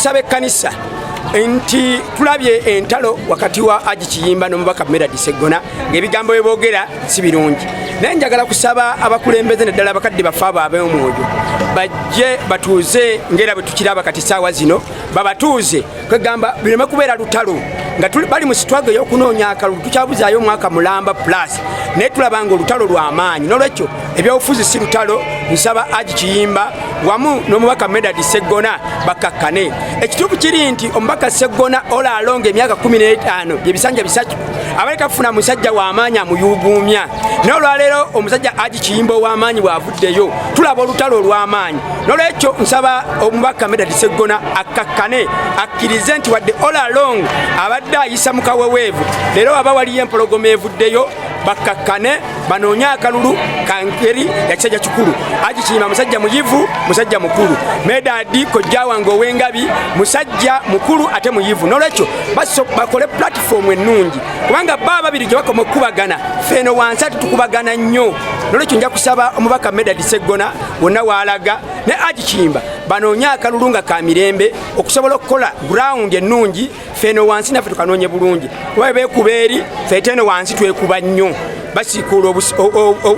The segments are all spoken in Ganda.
kusaba ekkanisa nti tulabye entalo wakati wa Aji Kiyimba n'omubaka Ssegona ng'ebigambo bye boogera si birungi. Naye njagala kusaba abakulembeze naddala abakadde baffe abo ab'omwoyo bajje batuuze ng'era bwe tukiraba kati ssaawa zino babatuuze kwegamba bireme kubeera lutalo nga bali mu sitwago ey'okunoonya akalulu tukyabuzaayo omwaka mulamba plus naye tulaba nga olutalo lw'amaanyi n'olwekyo ebyobufuzi si lutalo. Nsaba Aji Kiyimba wamu n'omubaka Ssegona bakakkane. Ekituufu kiri nti omubaka Ssegona ola alonga emyaka 15 byebisanja bisatu abaleka kufuna musajja w'amaanyi amuyuuguumya. Naye olwaleero omusajja Aji Kiyimba ow'amaanyi bw'avuddeyo tulaba olutalo olw'amaanyi. N'olwekyo nsaba omubaka Ssegona akakkane akkirize nti wadde ola along abadde ayisa mu kaweweevu leero aba waliyo empologoma evuddeyo bakakkane banoonye akalulu kankeri ya kisajja kikulu. Aji Kiyimba musajja muyivu musajja mukulu. Medadi kojja wange ow'engabi musajja mukulu ate muyivu. N'olwekyo bakole platform ennungi kubanga baba babiri gye bakoma okubagana feno wansi ati tukubagana nnyo. N'olwekyo nja kusaba omubaka Ssegona wonna waalaga ne Aji Kiyimba banoonye akalulu nga ka mirembe okusobola okukola ground ennungi feno wansi naffe tukanoonye bulungi kuba beekuba eri ffe eno wansi twekuba nnyo basiikuula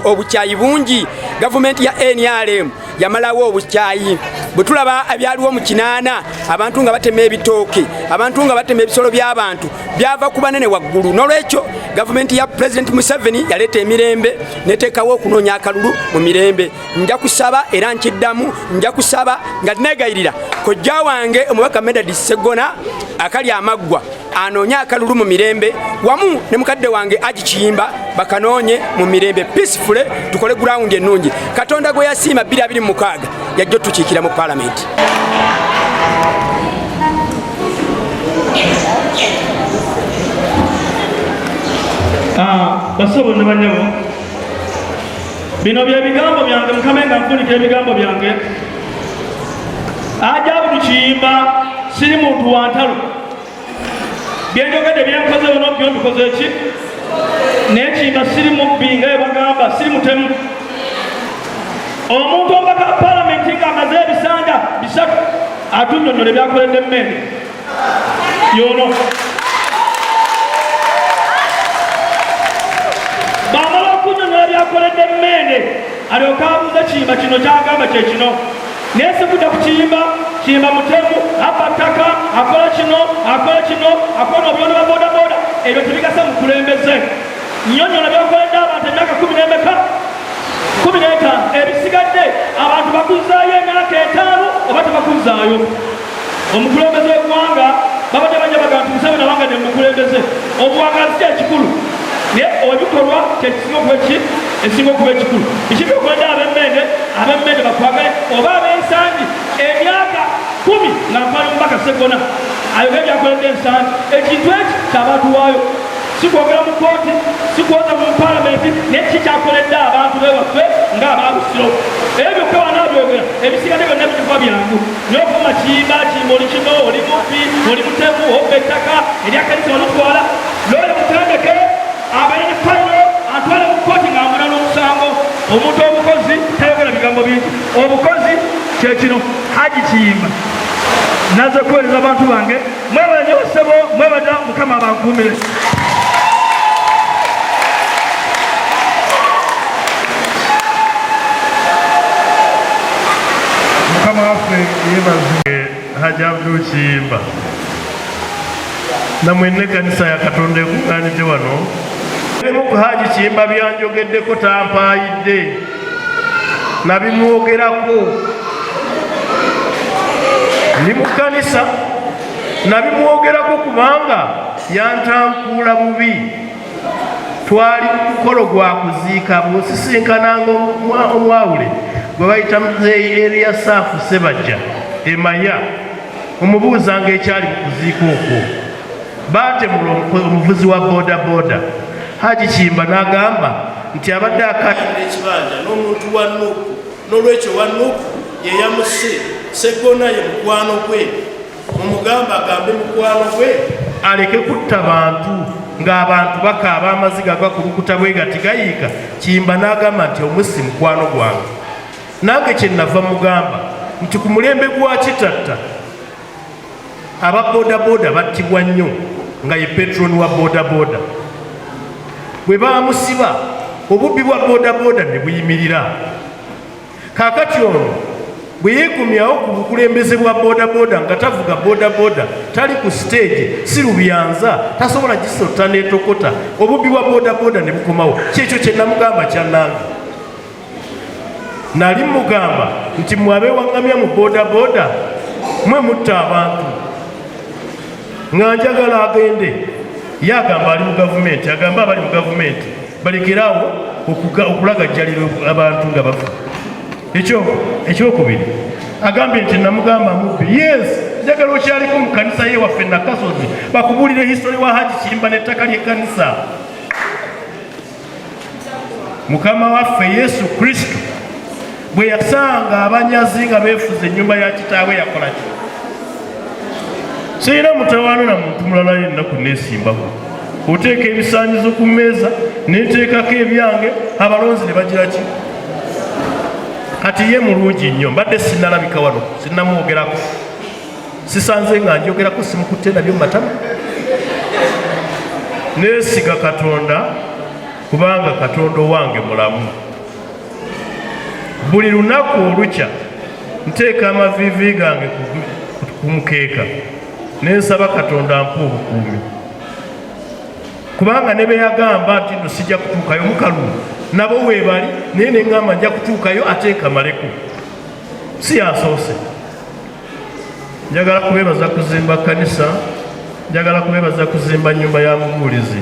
obukyayi bungi. Gavumenti ya NRM yamalawo obukyayi bwe tulaba ebyaliwo mu kinaana abantu nga batema ebitooke abantu nga batema ebisolo by'abantu byava ku banene waggulu. N'olwekyo gavumenti ya President Museveni yaleeta emirembe neteekawo okunoonya akalulu mu mirembe. Nja kusaba era nkiddamu nja kusaba nga negayirira kojja wange omubaka Ssegona akali amaggwa anoonye akalulu mu mirembe wamu ne mukadde wange Aji Kiyimba bakanoonye mu mirembe peaceful tukole ground ennungi. Katonda gwe yasiima 2026 yajja tukiikira mu parliament. Basobo ne banyabo bino bye bigambo byange mukamenga nfunika ebigambo byange. Ajabu Kiyimba siri muntu wa ntalo byenjogedde byenkoze ono byo mbikoze ki naye Kiyimba siri mubbi nga bagamba siri mutemu. Omuntu omubaka palamenti nga amaze ebisanja bisatu atunnyonnyola ebyakoledde emmende yono bamala okunnyonnyola ebyakoledde emmende alyoka abuuza Kiyimba kino kyagamba kye kino naye sikudda ku Kiyimba mutemu aba ttaka akola kino akola obyono bwa bodaboda ebyo tebigasa mukulembeze. Nnyonnyola byakoledde abantu emyaka 15 ebisigadde abantu bakuzaayo emyaka 5 oba tebakuzaayo. Omukulembeze w'eggwanga babadde bajja bagamba nti Museveni abanga ne mukulembeze obuwangazi kyekikulu naye ebikolwa ekisinga okuba ekikulu. Biki byokoledde ab'emmende bakwagale oba ab'ensangi emyaka 10 nga nkwali omubaka Ssegona ayogera byakoledde ensangi. Ekintu eki kyabatuwaayo sikwogera mu kooti sikwoza mu palamenti naye kikyakoledde abantu bewaffe ng'ababusiro ebyo byokka wanaabyogera ebisigadde byonna bikiva byangu naye okuma Kiyimba oli kino oli mubbi oli mutemu obba ettaka eryakanisa olutwala looyo mutandeke abalini fayiro atwale mu kooti ng'amuna n'omusango. Omuntu obukozi tayogera bigambo bingi. Obukozi kyekino. Aji Kiyimba naze kuweereza abantu bange mwebale nnyo ssebo mwebada Mukama abankuumire. Mukama waffe yeebazibwe Hajji Kiyimba namwenne kanisa ya Katonda ekuŋŋaanidde wano. Ebimu ku Hajji Kiyimba byanjogeddeko tampaayidde nabimwogerako ndi mu kanisa nabimwogerako kubanga yantankuula bubi. Twali mukolo gwa kuziika bw'osisinkananga omwawule gwe bayita muzeeyi Eriyasaafu Ssebajja emaya omubuuzanga ekyali mu kuziika okwo. Baatemula omuvuzi wa bodaboda. Hajji Kiyimba n'agamba nti abadde akatira ekibanja n'omuntu wa Nuuku n'olwekyo wa Nuuku ye yamuse Ssegona ye mukwano gwe mumugamba agambe mukwano gwe aleke kutta bantu ng'abantu bakaaba amaziga gakulukuta bwe gati gayiika. Kiyimba n'agamba nti omusi mukwano gwange. Nange kye nava mugamba nti ku mulembe gwa kitatta aba bodaboda battibwa nnyo nga ye petroni wa bodaboda. Bwe bamusiba obubbi bwa bodaboda ne buyimirira. Kaakati ono bwe yeekomyawo ku bukulembeze bwa bodaboda nga tavuga bodaboda, tali ku stage, si lubyanza, tasobola gisota n'etokota, obubbi bwa bodaboda ne bukomawo. Kyekyo kye namugamba kyannange. Nali mugamba nti mmwe abeewaŋŋamya mu bodaboda mwe mutta abantu. Nga njagala agende ye agamba ali mu gavumenti, agamba abali mu gavumenti balekerawo okulagajjalira abantu nga bafa. Ekyokubiri agambye nti namugamba mubbi. Yes, njagala okyaliko mu kanisa ye waffe Nakasozi bakubuulire histori wa Haji Kiyimba n'ettaka ly'ekkanisa. Mukama waffe Yesu Kristo bwe yasanga abanyazi nga beefuza ennyumba ya kitaawe yakola ki? Sirina mutawaana na muntu mulala yenna ku neesimbako. Oteeka ebisaanyizo ku mmeeza neteekako ebyange, abalonzi ne bagira ki? Kati ye mulungi nnyo, mbadde sinnalabika wano, sinnamwogerako, sisanze nga njogerako, simukutte nabyo mu matama. Neesiga Katonda kubanga Katonda owange mulamu. Buli lunaku olukya nteeka amaviivi gange ku mukeeka nensaba Katonda ampa obukuumi, kubanga ne be yagamba nti nno sijja kutuukayo mukalu nabo weebali, naye ne ŋŋamba nja kutuukayo ate nkamaleko. Si yasoose. Njagala kubeebaza kuzimba kanisa, njagala kubeebaza kuzimba nnyumba ya mubuulizi.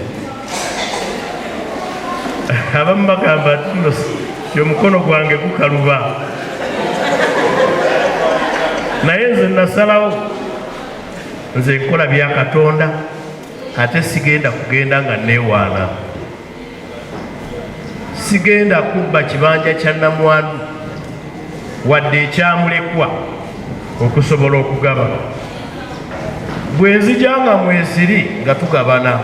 Abamu bagamba nti nno omukono gwange gukaluba, naye nze nasalawo nze nkola bya Katonda, ate sigenda kugenda nga neewaana. Sigenda kubba kibanja kya nnamwandu wadde ekyamulekwa okusobola okugaba. Bwe nzija nga mweziri nga tugabana,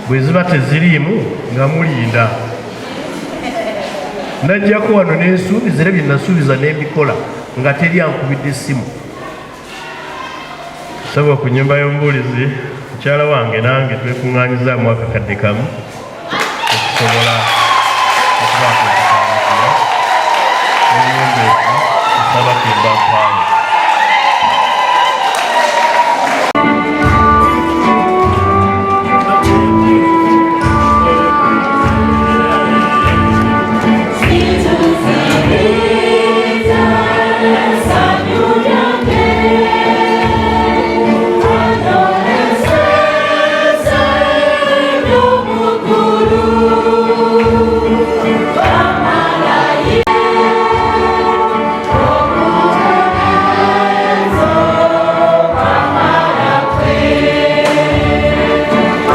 bwe ziba teziriimu nga mulinda. Najjako wano n'ensuubiza era bye nasuubiza n'embikola nga teri ankubidde essimu. Saba ku nnyumba y'omubuulizi mukyala wange nange twekuŋŋaanyizaamu akakadde kamu okusobola